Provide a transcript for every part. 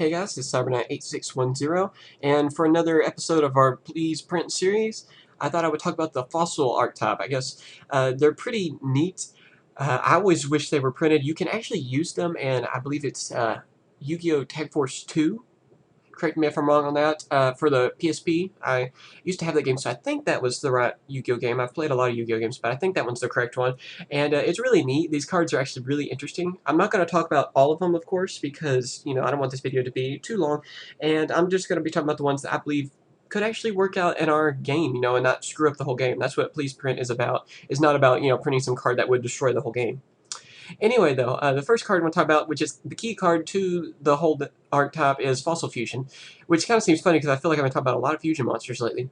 Hey guys, this is CyberKnight8610, and for another episode of our Please Print series, I thought I would talk about the fossil archetype. I guess they're pretty neat. I always wish they were printed. You can actually use them, and I believe it's Yu-Gi-Oh! Tag Force 2. Correct me if I'm wrong on that. For the PSP, I used to have that game, so I think that was the right Yu-Gi-Oh game. I've played a lot of Yu-Gi-Oh games, but I think that one's the correct one. And it's really neat. These cards are actually really interesting. I'm not going to talk about all of them, of course, because I don't want this video to be too long. And I'm just going to be talking about the ones that I believe could actually work out in our game, and not screw up the whole game. That's what Please Print is about. It's not about printing some card that would destroy the whole game. Anyway, though, the first card I want to talk about, which is the key card to the whole archetype, is Fossil Fusion, which kind of seems funny because I feel like I've been talking about a lot of fusion monsters lately.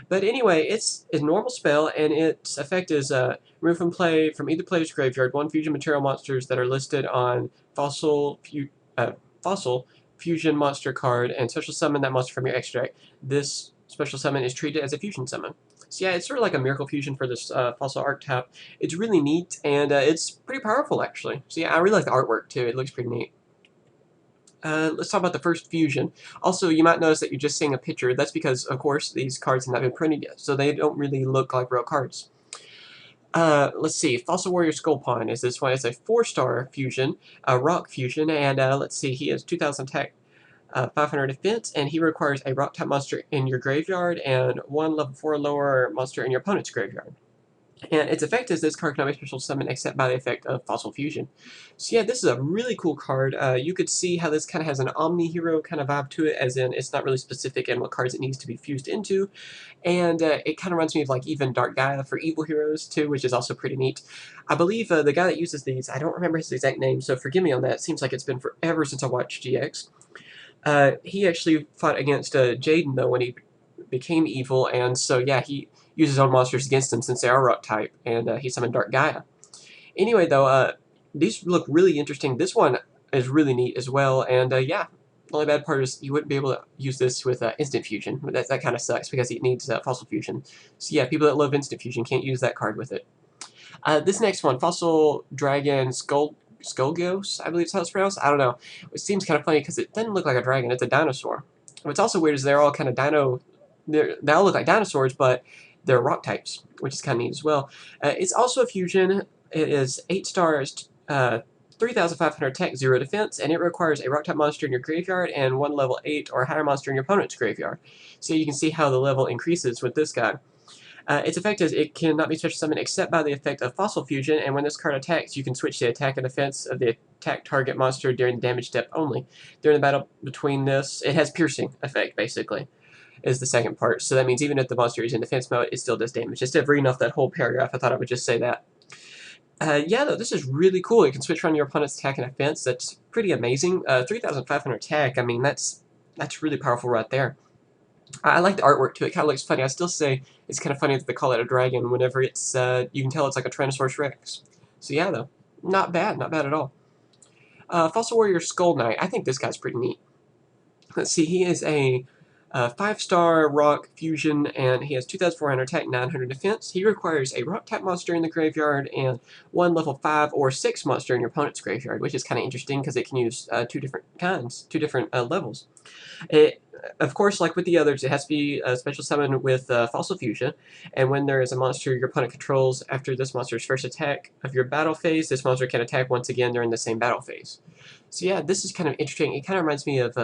But anyway, it's a normal spell, and its effect is remove from play from either player's graveyard one fusion material monsters that are listed on Fossil Fusion monster card, and special summon that monster from your extract. This special summon is treated as a fusion summon. So yeah, it's sort of like a miracle fusion for this fossil archetype. It's really neat, and it's pretty powerful, actually. So yeah, I really like the artwork, too. It looks pretty neat. Let's talk about the first fusion. Also, you might notice that you're just seeing a picture. That's because, of course, these cards have not been printed yet, so they don't really look like real cards. Let's see, Fossil Warrior Skullpawn is this one. It's a 4-star fusion, a rock fusion, and let's see, he has 2,000 attack, 500 defense, and he requires a rock type monster in your graveyard and one level 4 lower monster in your opponent's graveyard. And its effect is this card cannot be special summon except by the effect of Fossil Fusion. So yeah, this is a really cool card. You could see how this kind of has an Omni-Hero kind of vibe to it, as in it's not really specific in what cards it needs to be fused into. And it kind of reminds me of like even Dark Gaia for evil heroes too, which is also pretty neat. I believe the guy that uses these, I don't remember his exact name, so forgive me on that. It seems like it's been forever since I watched GX. He actually fought against Jaden, though, when he became evil, and so, yeah, he uses his own monsters against him since they are rock type, and he summoned Dark Gaia. Anyway, though, these look really interesting. This one is really neat as well, and, yeah, the only bad part is you wouldn't be able to use this with instant fusion. That kind of sucks, because it needs fossil fusion. So, yeah, people that love instant fusion can't use that card with it. This next one, Fossil Dragon Skolgios, I believe is how it's pronounced. I don't know. It seems kind of funny because it doesn't look like a dragon. It's a dinosaur. What's also weird is they're all kind of they all look like dinosaurs, but they're rock types, which is kind of neat as well. It's also a fusion. It is 8 stars, 3,500 attack, 0 defense, and it requires a rock type monster in your graveyard and one level 8 or higher monster in your opponent's graveyard. So you can see how the level increases with this guy. Its effect is it cannot be special summoned except by the effect of Fossil Fusion, and when this card attacks, you can switch the attack and defense of the attack target monster during the damage step only. During the battle between this, it has piercing effect, basically, is the second part. So that means even if the monster is in defense mode, it still does damage. Instead of reading off that whole paragraph, I thought I would just say that. Yeah, though, this is really cool. You can switch around your opponent's attack and defense. That's pretty amazing. 3,500 attack, I mean, that's really powerful right there. I like the artwork too. It kind of looks funny. I still say it's kind of funny that they call it a dragon whenever it's, you can tell it's like a Tyrannosaurus Rex. So yeah, though, not bad at all. Fossil Warrior Skull Knight. I think this guy's pretty neat. Let's see, he is a 5-star rock fusion, and he has 2,400 attack, 900 defense. He requires a rock type monster in the graveyard and one level 5 or 6 monster in your opponent's graveyard, which is kind of interesting because it can use two different levels. Of course, like with the others, it has to be a special summon with Fossil Fusion, and when there is a monster your opponent controls after this monster's first attack of your battle phase, this monster can attack once again during the same battle phase. So yeah, this is kind of interesting. It kind of reminds me of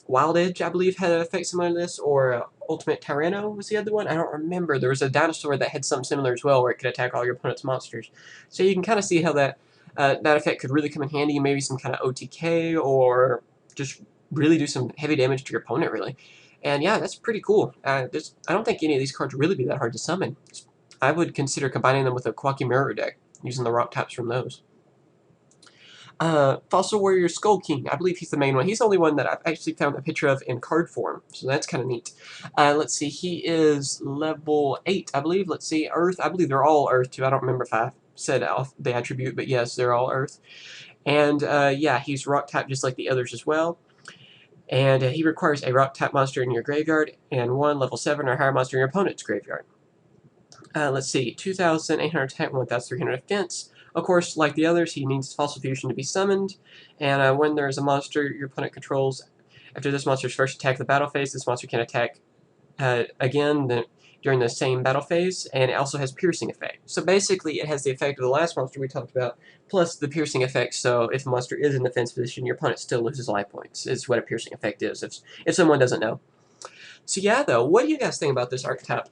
Wild Edge, I believe, had an effect similar to this, or Ultimate Tyranno was the other one. I don't remember. There was a dinosaur that had something similar as well, where it could attack all your opponent's monsters. So you can kind of see how that effect could really come in handy, maybe some kind of OTK, or just really do some heavy damage to your opponent, really. And yeah, that's pretty cool. I don't think any of these cards would really be that hard to summon. I would consider combining them with a Quacky Mirror deck, using the rock types from those. Fossil Warrior Skull King, I believe he's the main one. He's the only one that I've actually found a picture of in card form, so that's kind of neat. Let's see, he is level 8, I believe. Let's see, Earth, I believe they're all Earth, too. I don't remember if I said the attribute, but yes, they're all Earth. And yeah, he's rock type just like the others as well. And he requires a rock type monster in your graveyard and one level 7 or higher monster in your opponent's graveyard. Let's see, 2,800 attack, 1,300 defense. Of course, like the others, he needs Fossil Fusion to be summoned, and when there is a monster your opponent controls After this monster's first attack of the battle phase, this monster can attack again during the same battle phase, and it also has piercing effect. So basically, it has the effect of the last monster we talked about, plus the piercing effect, so if the monster is in defense position, your opponent still loses life points, is what a piercing effect is, if someone doesn't know. So yeah, though, what do you guys think about this archetype?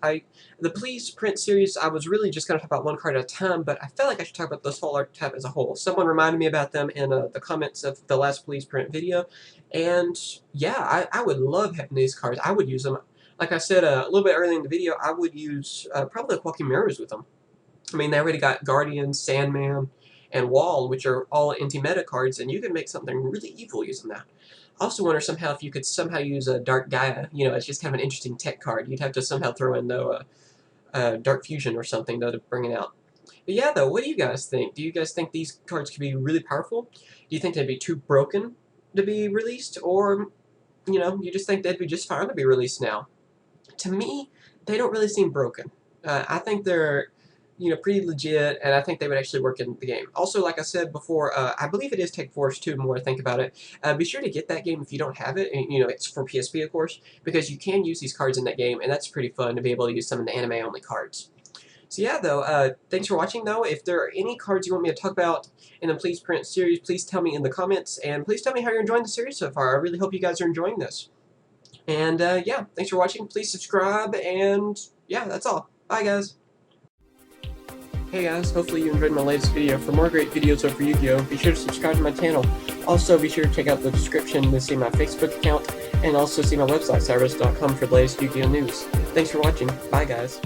The Please Print series, I was really just going to talk about one card at a time, but I felt like I should talk about this whole archetype as a whole. Someone reminded me about them in the comments of the last Please Print video, and yeah, I would love having these cards. I would use them. Like I said a little bit earlier in the video, I would use probably Walking Mirrors with them. I mean, they already got Guardian, Sandman, and Wall, which are all anti-meta cards, and you can make something really evil using that. I also wonder somehow if you could somehow use a Dark Gaia. You know, it's just kind of an interesting tech card. You'd have to somehow throw in, though, Dark Fusion or something, though, to bring it out. But yeah, though, what do you guys think? Do you guys think these cards could be really powerful? Do you think they'd be too broken to be released? Or, you know, you just think they'd be just fine to be released now? To me, they don't really seem broken. I think they're, you know, pretty legit, and I think they would actually work in the game. Also, like I said before, I believe it is Tech Force 2, the more I think about it. Be sure to get that game if you don't have it, and, you know, it's for PSP, of course, because you can use these cards in that game, and that's pretty fun to be able to use some of the anime-only cards. So yeah, though, thanks for watching, though. If there are any cards you want me to talk about in the Please Print series, please tell me in the comments, and please tell me how you're enjoying the series so far. I really hope you guys are enjoying this. And yeah, thanks for watching. Please subscribe, and yeah, that's all. Bye, guys. Hey guys, hopefully you enjoyed my latest video. For more great videos over Yu-Gi-Oh, be sure to subscribe to my channel. Also, be sure to check out the description to see my Facebook account, and also see my website, cybers.com, for the latest Yu-Gi-Oh news. Thanks for watching. Bye, guys.